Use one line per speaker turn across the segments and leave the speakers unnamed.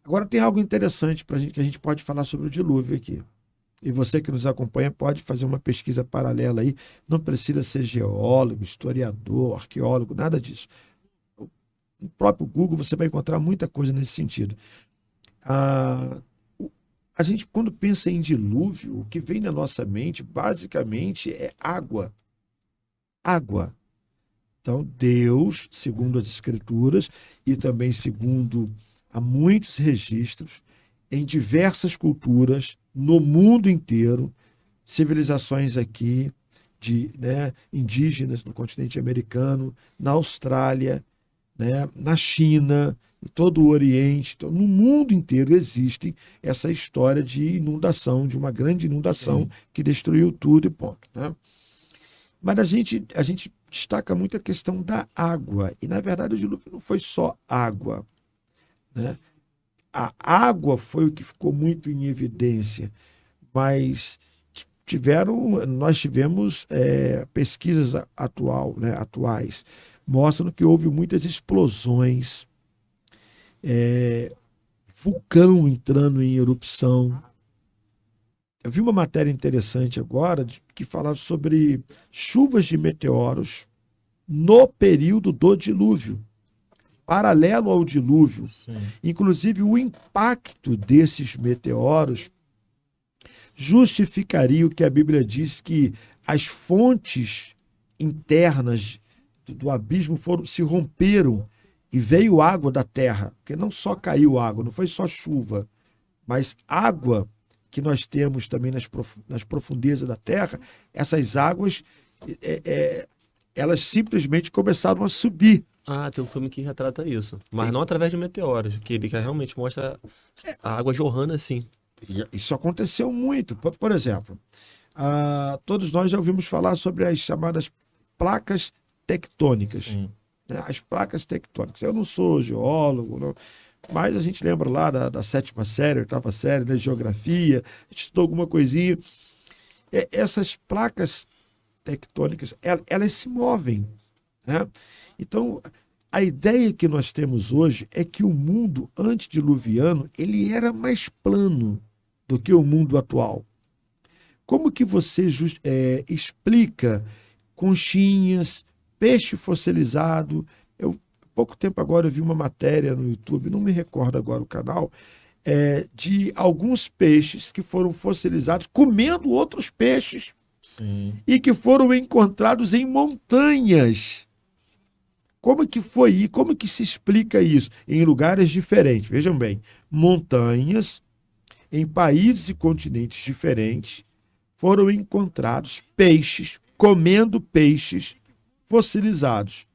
Agora tem algo interessante para gente que a gente pode falar sobre o dilúvio aqui. E você que nos acompanha pode fazer uma pesquisa paralela aí. Não precisa ser geólogo, historiador, arqueólogo, nada disso. No próprio Google você vai encontrar muita coisa nesse sentido. A, a gente, quando pensa em dilúvio, o que vem na nossa mente, basicamente, é água. Água. Então, Deus, segundo as Escrituras e também segundo há muitos registros, em diversas culturas, no mundo inteiro, civilizações aqui, indígenas no continente americano, na Austrália, na China, em todo o Oriente, então, no mundo inteiro existe essa história de inundação, de uma grande inundação
Sim.
que destruiu tudo e ponto. Né? Mas a gente destaca muito a questão da água. E, na verdade, o dilúvio não foi só água. Né? A água foi o que ficou muito em evidência, mas nós tivemos pesquisas atuais, mostrando que houve muitas explosões, vulcão entrando em erupção. Eu vi uma matéria interessante agora que falava sobre chuvas de meteoros no período do dilúvio, paralelo ao dilúvio.
Sim.
Inclusive, o impacto desses meteoros justificaria o que a Bíblia diz que as fontes internas do abismo se romperam e veio água da terra, porque não só caiu água, não foi só chuva, mas água que nós temos também nas profundezas da terra, essas águas, é, é, elas simplesmente começaram a subir.
Ah, tem um filme que retrata isso. Mas não através de meteoros, que ele realmente mostra a água jorrando assim.
E isso aconteceu muito. Por exemplo, todos nós já ouvimos falar sobre as chamadas placas tectônicas.
Sim.
Né? As placas tectônicas. Eu não sou geólogo, não, mas a gente lembra lá da sétima série, oitava série, né, geografia, a gente estudou alguma coisinha. Essas placas tectônicas, elas se movem. Né? Então, a ideia que nós temos hoje é que o mundo antediluviano ele era mais plano do que o mundo atual. Como que você explica conchinhas, peixe fossilizado? Pouco tempo agora eu vi uma matéria no YouTube, não me recordo agora o canal, de alguns peixes que foram fossilizados comendo outros peixes
Sim.
e que foram encontrados em montanhas. Como que foi e como que se explica isso? Em lugares diferentes. Vejam bem, montanhas em países e continentes diferentes foram encontrados peixes comendo peixes fossilizados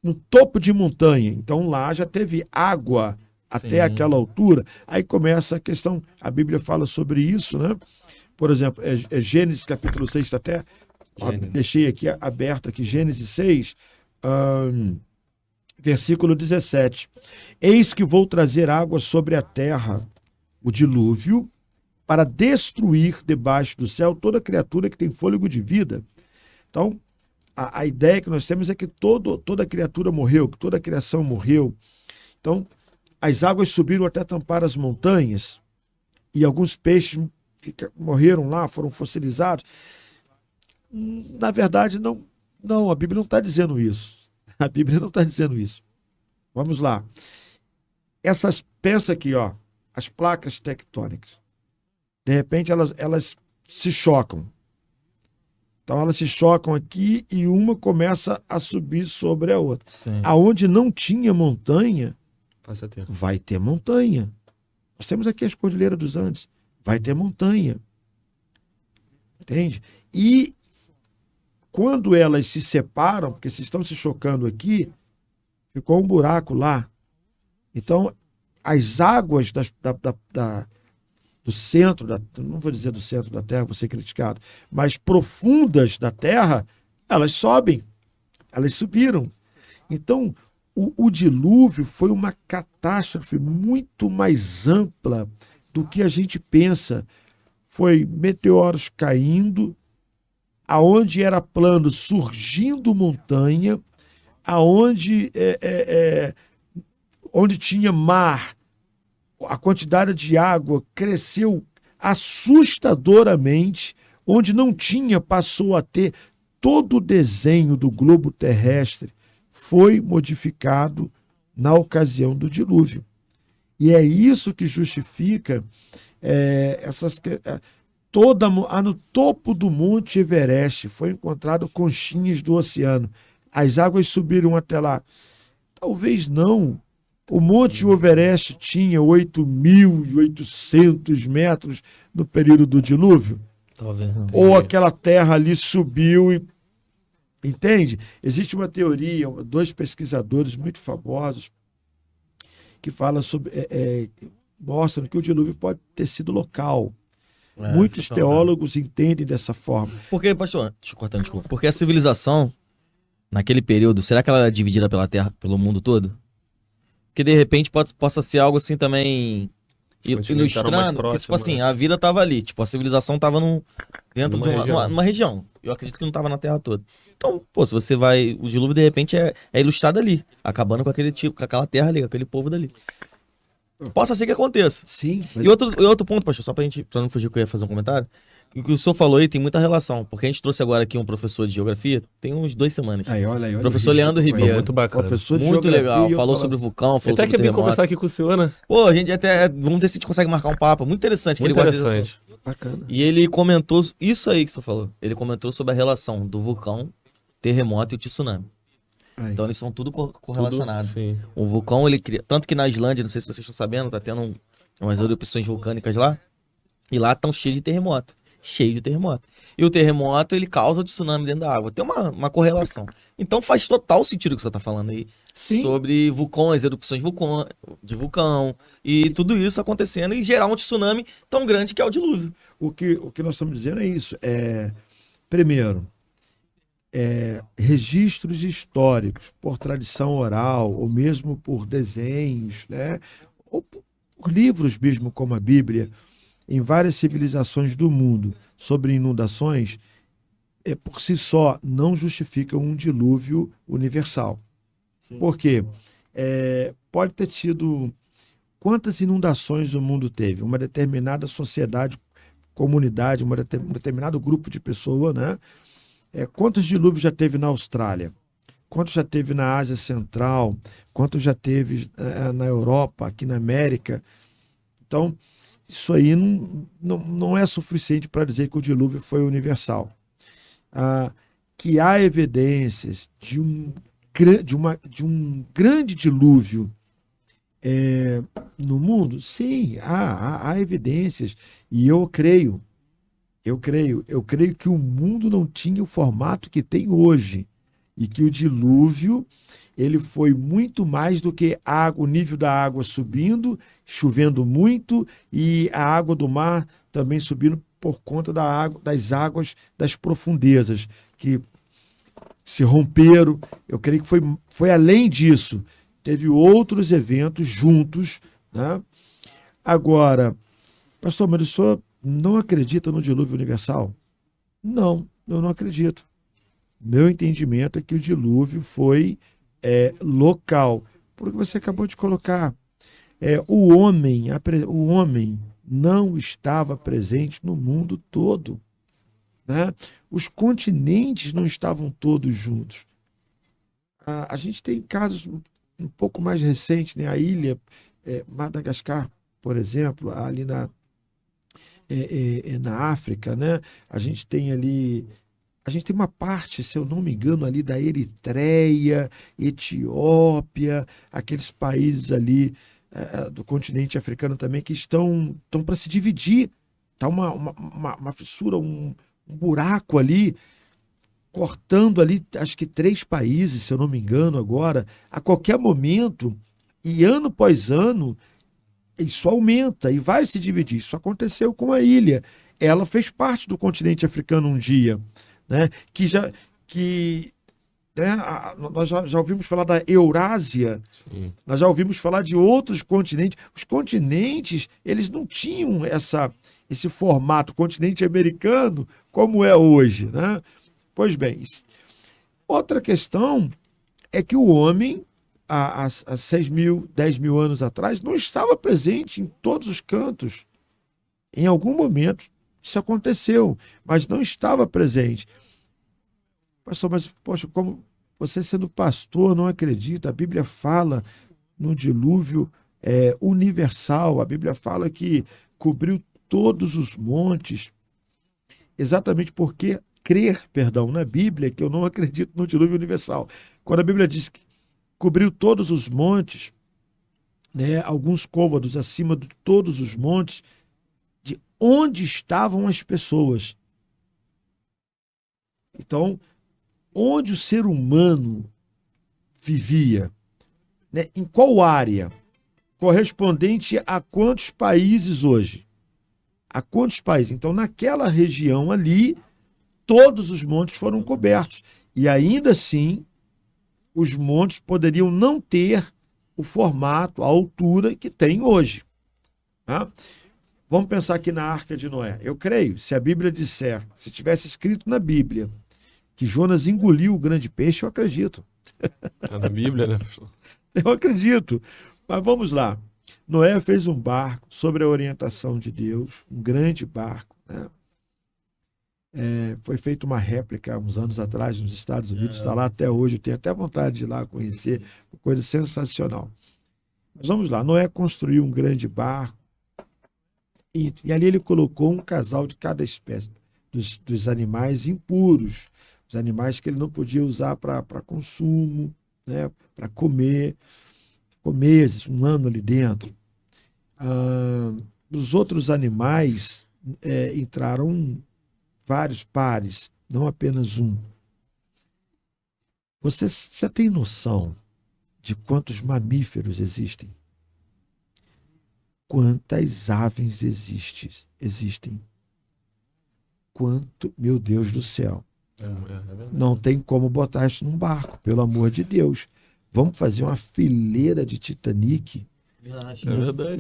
no topo de montanha. Então lá já teve água até
Sim.
aquela altura. Aí começa a questão, a Bíblia fala sobre isso, né? Por exemplo, Gênesis capítulo 6, tá até
Gênesis.
deixei aqui aberto aqui, Gênesis 6, versículo 17. Eis que vou trazer água sobre a terra, o dilúvio, para destruir debaixo do céu toda criatura que tem fôlego de vida. Então, a ideia que nós temos é que toda criatura morreu, que toda a criação morreu. Então, as águas subiram até tampar as montanhas e alguns peixes morreram lá, foram fossilizados. Na verdade, não, a Bíblia não está dizendo isso. A Bíblia não está dizendo isso. Vamos lá. Pensa aqui, ó, as placas tectônicas. De repente, elas se chocam. Então, elas se chocam aqui e uma começa a subir sobre a outra.
Sim.
Aonde não tinha montanha,
Passa a ter.
vai ter montanha. Nós temos aqui as Cordilheiras dos Andes. Vai ter montanha. Entende? E quando elas se separam, porque se estão se chocando aqui, ficou um buraco lá. Então, as águas do centro, não vou dizer do centro da Terra, vou ser criticado, mas profundas da Terra, elas sobem, elas subiram. Então, o dilúvio foi uma catástrofe muito mais ampla do que a gente pensa. Foi meteoros caindo, aonde era plano surgindo montanha, aonde onde tinha mar a quantidade de água cresceu assustadoramente, onde não tinha, passou a ter. Todo o desenho do globo terrestre foi modificado na ocasião do dilúvio. E é isso que justifica no topo do Monte Everest foi encontrado conchinhas do oceano. As águas subiram até lá. Talvez não. O Monte Everest tinha 8.800 metros no período do dilúvio.
Talvez não.
Ou aquela terra ali subiu e... Entende? Existe uma teoria, dois pesquisadores muito famosos que falam sobre... mostram que o dilúvio pode ter sido local. Muitos teólogos entendem dessa forma.
Porque, pastor, deixa eu cortar, desculpa. Porque a civilização, naquele período, será que ela era dividida pela Terra, pelo mundo todo? Que de repente possa ser algo assim também ilustrando, que, tipo assim, a vida tava ali, tipo, a civilização tava dentro de numa região. Eu acredito que não tava na Terra toda. Então, pô, se você vai, o dilúvio de repente é ilustrado ali, acabando com aquele tipo, com aquela terra ali, com aquele povo dali. Possa ser que aconteça.
Sim. Mas...
E outro ponto, pastor, só pra não fugir que eu ia fazer um comentário, o que o senhor falou aí tem muita relação, porque a gente trouxe agora aqui um professor de geografia, tem uns 2 semanas.
Olha,
professor Leandro Ribeiro.
Muito bacana.
Professor de
muito legal. Falou
sobre
sobre o vulcão, falou
até
sobre o
que vim conversar aqui com o senhor, né?
Pô, a gente até... Vamos ver se a gente consegue marcar um papo. Muito interessante.
Muito
que ele
interessante.
gosta desse
Bacana.
E ele comentou isso aí que você falou. Ele comentou sobre a relação do vulcão, terremoto e o tsunami.
Aí.
Então eles são tudo correlacionados.
Sim.
O vulcão, ele cria... Tanto que na Islândia, não sei se vocês estão sabendo, tá tendo umas erupções vulcânicas lá. E lá estão cheios de terremoto. Cheio de terremoto. E o terremoto, ele causa o tsunami dentro da água. Tem uma correlação. Então faz total sentido o que você está falando aí.
Sim.
Sobre vulcões, erupções de vulcão. E tudo isso acontecendo e gerar um tsunami tão grande que é o dilúvio.
O que nós estamos dizendo é isso. Primeiro, registros históricos, por tradição oral, ou mesmo por desenhos, né? Ou por livros mesmo, como a Bíblia, em várias civilizações do mundo sobre inundações, por si só não justifica um dilúvio universal.
Sim.
Por quê? Pode ter tido... Quantas inundações o mundo teve? Uma determinada sociedade, comunidade, um determinado grupo de pessoas, né? Quantos dilúvios já teve na Austrália? Quantos já teve na Ásia Central? Quantos já teve na Europa, aqui na América? Então... Isso aí não é suficiente para dizer que o dilúvio foi universal. Que há evidências de um grande dilúvio no mundo? Sim, há evidências. E eu creio que o mundo não tinha o formato que tem hoje. E que o dilúvio... ele foi muito mais do que o nível da água subindo, chovendo muito, e a água do mar também subindo por conta das águas das profundezas, que se romperam. Eu creio que foi além disso. Teve outros eventos juntos, né? Agora, pastor, mas o senhor não acredita no dilúvio universal? Não, eu não acredito. Meu entendimento é que o dilúvio foi... local, porque você acabou de colocar, o homem não estava presente no mundo todo, né? Os continentes não estavam todos juntos. A gente tem casos um pouco mais recentes, né? A ilha Madagascar, por exemplo, ali na África, né? A gente tem uma parte, se eu não me engano, ali da Eritreia, Etiópia, aqueles países ali do continente africano também que estão para se dividir. Está uma fissura, um buraco ali, cortando ali, acho que 3 países, se eu não me engano agora. A qualquer momento, e ano após ano, isso aumenta e vai se dividir. Isso aconteceu com a ilha. Ela fez parte do continente africano um dia. Né? Nós já ouvimos falar da Eurásia.
Sim.
Nós já ouvimos falar de outros continentes. Os continentes, eles não tinham esse formato, continente americano, como é hoje, né? Pois bem, outra questão é que o homem há 6.000, 10.000 anos atrás, não estava presente em todos os cantos. Em algum momento isso aconteceu, mas não estava presente. Pastor, mas, poxa, como você sendo pastor não acredita? A Bíblia fala no dilúvio universal, a Bíblia fala que cobriu todos os montes, exatamente porque crer, na Bíblia, que eu não acredito no dilúvio universal. Quando a Bíblia diz que cobriu todos os montes, né, alguns côvados acima de todos os montes, de onde estavam as pessoas. Então, onde o ser humano vivia, né, em qual área, correspondente a quantos países hoje? A quantos países? Então, naquela região ali, todos os montes foram cobertos. E ainda assim, os montes poderiam não ter o formato, a altura que tem hoje. Tá? Vamos pensar aqui na Arca de Noé. Eu creio, se a Bíblia disser, se tivesse escrito na Bíblia, que Jonas engoliu o grande peixe, eu acredito.
Tá na Bíblia, né?
Eu acredito. Mas vamos lá. Noé fez um barco sob a orientação de Deus, um grande barco, né? Foi feita uma réplica há uns anos atrás nos Estados Unidos, está lá até hoje, eu tenho até vontade de ir lá conhecer, uma coisa sensacional. Mas vamos lá, Noé construiu um grande barco e ali ele colocou um casal de cada espécie, dos animais impuros, os animais que ele não podia usar para consumo, né, para comer, ficou meses, um ano ali dentro. Os outros animais entraram vários pares, não apenas um. Você tem noção de quantos mamíferos existem? Quantas aves existem? Quanto, meu Deus do céu. Não tem como botar isso num barco, pelo amor de Deus. Vamos fazer uma fileira de Titanic,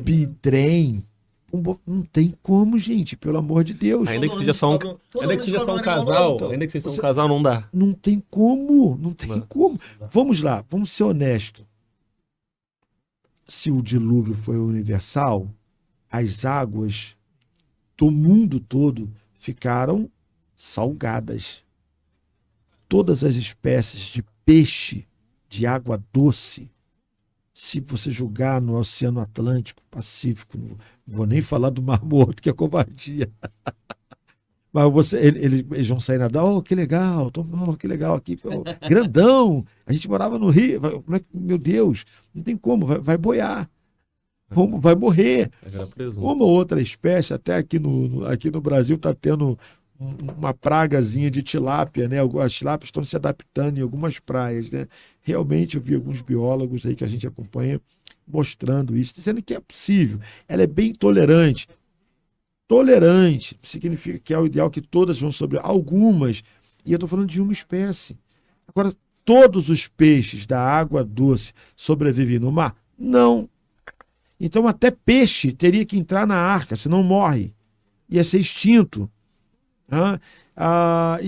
bitrem. Não tem como, gente, pelo amor de Deus.
Ainda que seja só um casal, não dá.
Não tem como, como. Vamos lá, vamos ser honestos. Se o dilúvio foi universal, as águas do mundo todo ficaram salgadas. Todas as espécies de peixe de água doce, se você jogar no Oceano Atlântico, Pacífico, não vou nem falar do Mar Morto, que é covardia. Mas eles vão sair nadar, que legal, que legal aqui, grandão. A gente morava no Rio, meu Deus, não tem como, vai boiar, vai morrer. Uma outra espécie, até aqui no Brasil está tendo uma pragazinha de tilápia, né? As tilápias estão se adaptando em algumas praias, né? Realmente eu vi alguns biólogos aí que a gente acompanha mostrando isso, dizendo que é possível. Ela é bem tolerante. Tolerante significa que é o ideal que todas vão sobreviver. Algumas, e eu estou falando de uma espécie. Agora, todos os peixes da água doce sobrevivem no mar? Não. Então, até peixe teria que entrar na arca, senão morre. Ia ser extinto.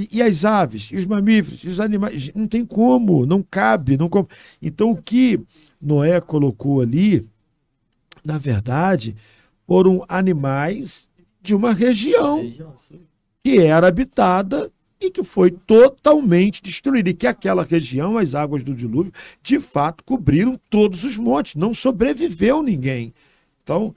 E as aves, e os mamíferos, e os animais, não tem como, não cabe, não como. Então o que Noé colocou ali, na verdade, foram animais de uma região que era habitada e que foi totalmente destruída, e que aquela região, as águas do dilúvio, de fato cobriram todos os montes, não sobreviveu ninguém. Então,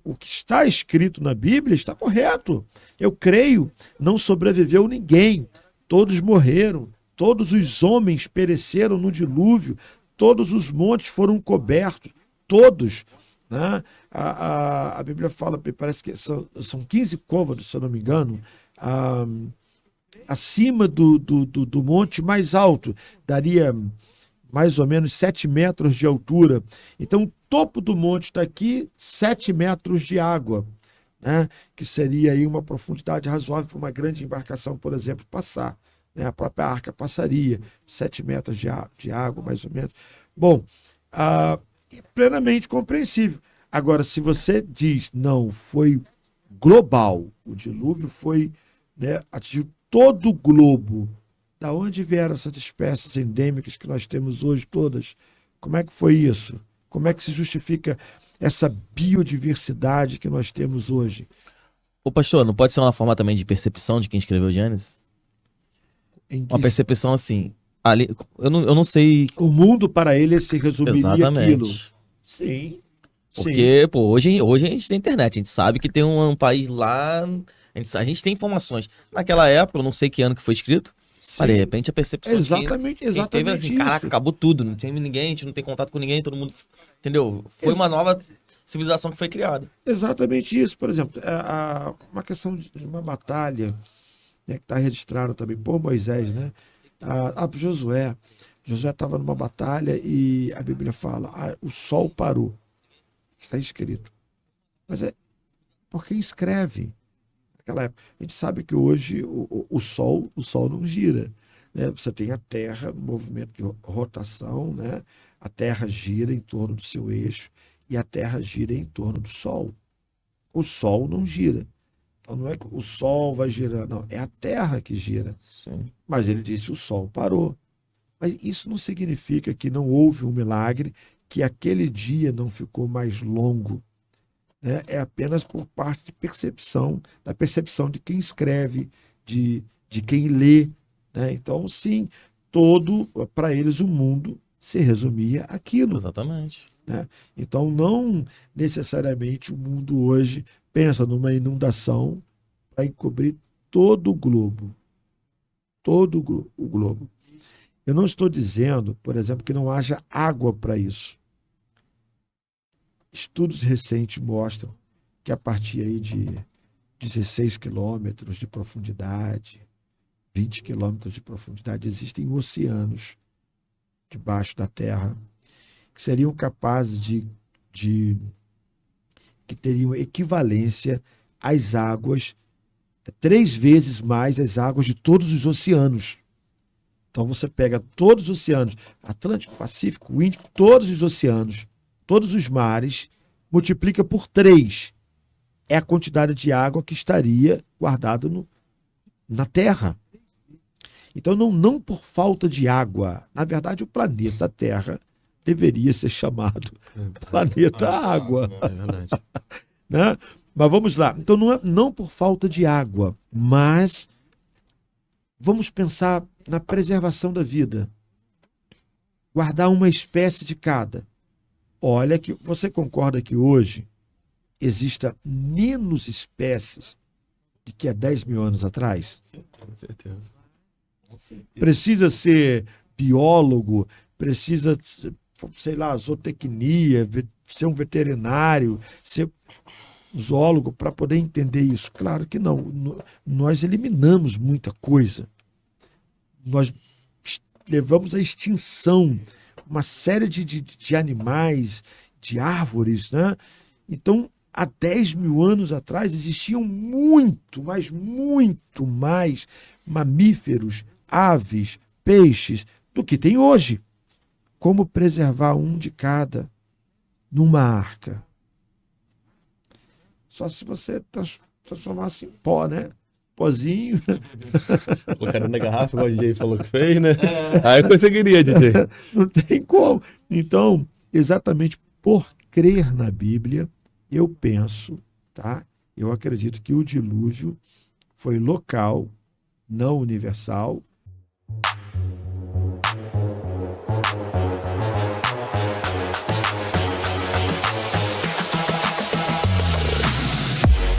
o que está escrito na Bíblia está correto. Eu creio, não sobreviveu ninguém. Todos morreram, todos os homens pereceram no dilúvio, todos os montes foram cobertos, todos. Né? A Bíblia fala, parece que são 15 côvados, se eu não me engano, acima do monte mais alto, daria mais ou menos 7 metros de altura. Então, o topo do monte está aqui, 7 metros de água, né? Que seria aí uma profundidade razoável para uma grande embarcação, por exemplo, passar. Né? A própria arca passaria, 7 metros de água, mais ou menos. Bom, plenamente compreensível. Agora, se você diz, não, foi global, o dilúvio foi, né, atingiu todo o globo. Da onde vieram essas espécies endêmicas que nós temos hoje todas? Como é que foi isso? Como é que se justifica essa biodiversidade que nós temos hoje?
Ô, pastor, não pode ser uma forma também de percepção de quem escreveu Gênesis?
Em que
Uma percepção assim. Ali, eu não sei
o mundo para ele se resumiria àquilo.
exatamente.
Sim.
Porque, pô, hoje a gente tem internet, a gente sabe que tem um país lá, a gente tem informações. Naquela época, eu não sei que ano que foi escrito, mas de repente a percepção de
Exatamente,
quem teve
exatamente
assim,
isso.
caraca, acabou tudo, não tem ninguém, a gente não tem contato com ninguém, todo mundo, entendeu? Foi uma nova civilização que foi criada.
Exatamente isso. Por exemplo, uma questão de uma batalha, né, que está registrada também por Moisés, né? Josué. Josué estava numa batalha e a Bíblia fala, o sol parou. Está escrito. Mas é por quem escreve. Naquela época. A gente sabe que hoje o sol não gira. Né? Você tem a Terra, um movimento de rotação, né? A Terra gira em torno do seu eixo e a Terra gira em torno do Sol. O Sol não gira. Então não é que o Sol vai girar, não. É a Terra que gira.
Sim.
Mas ele disse o Sol parou. Mas isso não significa que não houve um milagre, que aquele dia não ficou mais longo. Né? É apenas por parte de percepção, da percepção de quem escreve, de quem lê. Né? Então, sim, para eles, o mundo se resumia àquilo.
Exatamente.
Né? Então, não necessariamente o mundo hoje pensa numa inundação para encobrir todo o globo. Todo o globo. Eu não estou dizendo, por exemplo, que não haja água para isso. Estudos recentes mostram que a partir aí de 16 quilômetros de profundidade, 20 quilômetros de profundidade, existem oceanos debaixo da Terra que seriam capazes que teriam equivalência às águas, 3 vezes mais as águas de todos os oceanos. Então você pega todos os oceanos, Atlântico, Pacífico, Índico, todos os oceanos, todos os mares, multiplica por 3. É a quantidade de água que estaria guardada na Terra. Então não por falta de água. Na verdade, o planeta Terra deveria ser chamado planeta Água.
É verdade.
Né? Mas vamos lá. Então não por falta de água, mas vamos pensar na preservação da vida. Guardar uma espécie de cada. Olha que você concorda que hoje exista menos espécies do que há 10 mil anos atrás?
Sim, com certeza.
Precisa ser biólogo, precisa, sei lá, zootecnia, ser um veterinário, ser zoólogo para poder entender isso? Claro que não. Nós eliminamos muita coisa. Nós levamos à extinção uma série de animais, de árvores, né? Então, há 10 mil anos atrás existiam muito, mas muito mais mamíferos, aves, peixes do que tem hoje. Como preservar um de cada numa arca? Só se você transformasse em pó, né? Pozinho.
Colocaram na garrafa, igual o DJ falou que fez, né? Aí eu conseguiria, DJ.
Não tem como. Então, exatamente por crer na Bíblia, eu penso, tá? Eu acredito que o dilúvio foi local, não universal,